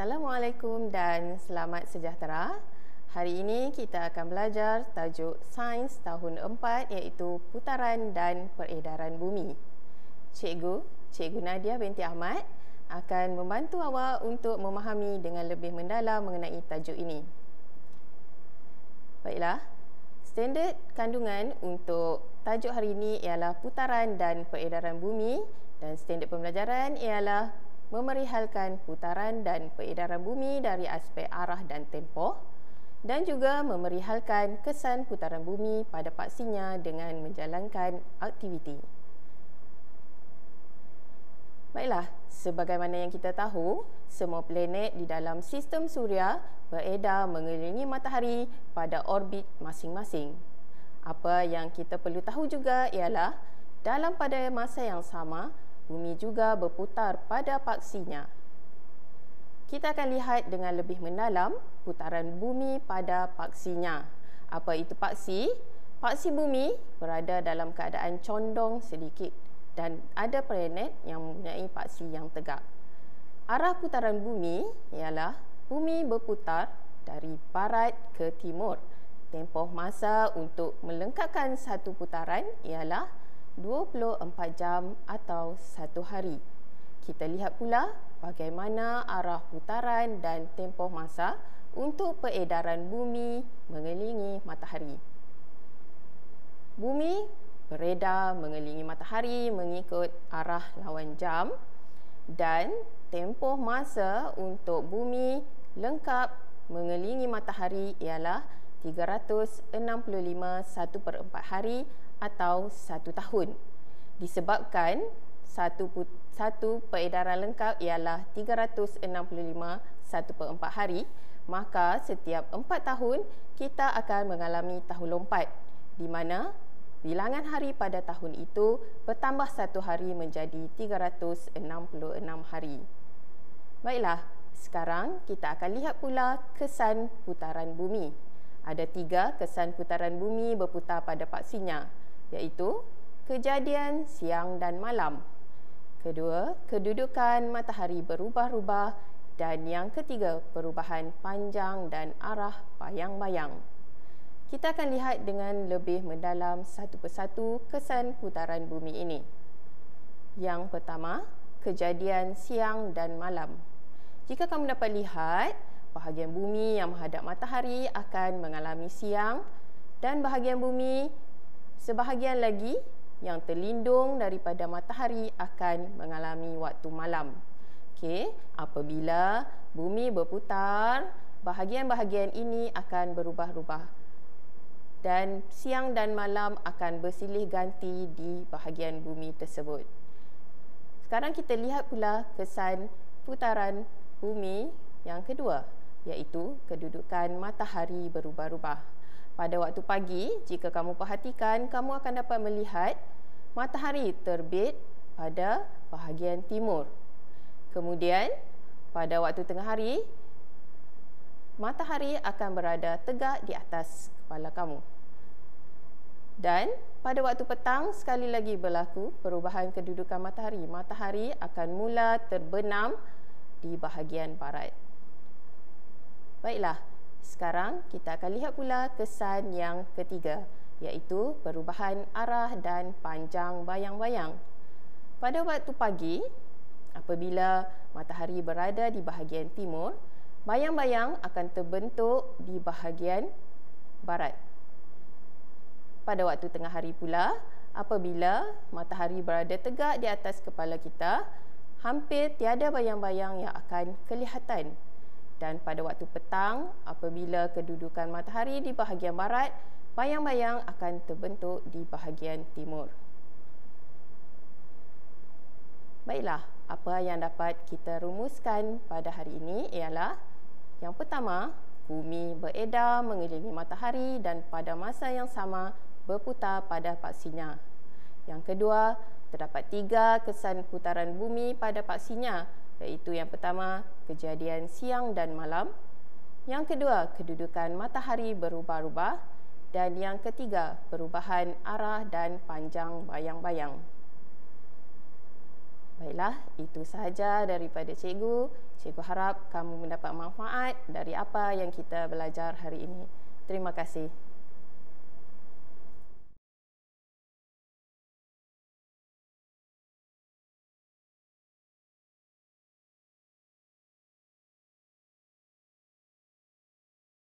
Assalamualaikum dan selamat sejahtera. Hari ini kita akan belajar tajuk Sains tahun 4 iaitu Putaran dan Peredaran Bumi. Cikgu Nadia binti Ahmad akan membantu awak untuk memahami dengan lebih mendalam mengenai tajuk ini. Baiklah, standard kandungan untuk tajuk hari ini ialah Putaran dan Peredaran Bumi dan standard pembelajaran ialah memerihalkan putaran dan peredaran bumi dari aspek arah dan tempoh dan juga memerihalkan kesan putaran bumi pada paksinya dengan menjalankan aktiviti. Baiklah, sebagaimana yang kita tahu, semua planet di dalam sistem suria beredar mengelilingi matahari pada orbit masing-masing. Apa yang kita perlu tahu juga ialah dalam pada masa yang sama, bumi juga berputar pada paksinya. Kita akan lihat dengan lebih mendalam putaran bumi pada paksinya. Apa itu paksi? Paksi bumi berada dalam keadaan condong sedikit dan ada planet yang mempunyai paksi yang tegak. Arah putaran bumi ialah bumi berputar dari barat ke timur. Tempoh masa untuk melengkapkan satu putaran ialah 24 jam atau 1 hari. Kita lihat pula bagaimana arah putaran dan tempoh masa untuk peredaran bumi mengelilingi matahari. Bumi beredar mengelilingi matahari mengikut arah lawan jam dan tempoh masa untuk bumi lengkap mengelilingi matahari ialah 365 1/4 hari atau 1 tahun. Disebabkan satu peredaran lengkap ialah 365 1/4 hari, maka setiap 4 tahun kita akan mengalami tahun lompat di mana bilangan hari pada tahun itu bertambah 1 hari menjadi 366 hari. Baiklah, sekarang kita akan lihat pula kesan putaran bumi. Ada 3 kesan putaran bumi berputar pada paksinya, iaitu kejadian siang dan malam. Kedua, kedudukan matahari berubah-ubah dan yang ketiga, perubahan panjang dan arah bayang-bayang. Kita akan lihat dengan lebih mendalam satu persatu kesan putaran bumi ini. Yang pertama, kejadian siang dan malam. Jika kamu dapat lihat, bahagian bumi yang menghadap matahari akan mengalami siang dan bahagian bumi sebahagian lagi yang terlindung daripada matahari akan mengalami waktu malam. Okey, apabila bumi berputar, bahagian-bahagian ini akan berubah-ubah dan siang dan malam akan bersilih ganti di bahagian bumi tersebut. Sekarang kita lihat pula kesan putaran bumi yang kedua, iaitu kedudukan matahari berubah-ubah. Pada waktu pagi, jika kamu perhatikan, kamu akan dapat melihat matahari terbit pada bahagian timur. Kemudian, pada waktu tengah hari, matahari akan berada tegak di atas kepala kamu. Dan pada waktu petang, sekali lagi berlaku perubahan kedudukan matahari. Matahari akan mula terbenam di bahagian barat. Baiklah, sekarang kita akan lihat pula kesan yang ketiga, iaitu perubahan arah dan panjang bayang-bayang. Pada waktu pagi, apabila matahari berada di bahagian timur, bayang-bayang akan terbentuk di bahagian barat. Pada waktu tengah hari pula, apabila matahari berada tegak di atas kepala kita, hampir tiada bayang-bayang yang akan kelihatan. Dan pada waktu petang, apabila kedudukan matahari di bahagian barat, bayang-bayang akan terbentuk di bahagian timur. Baiklah, apa yang dapat kita rumuskan pada hari ini ialah yang pertama, bumi beredar mengelilingi matahari dan pada masa yang sama berputar pada paksinya. Yang kedua, terdapat 3 kesan putaran bumi pada paksinya, iaitu yang pertama, kejadian siang dan malam. Yang kedua, kedudukan matahari berubah-ubah. Dan yang ketiga, perubahan arah dan panjang bayang-bayang. Baiklah, itu sahaja daripada cikgu. Cikgu harap kamu mendapat manfaat dari apa yang kita belajar hari ini. Terima kasih.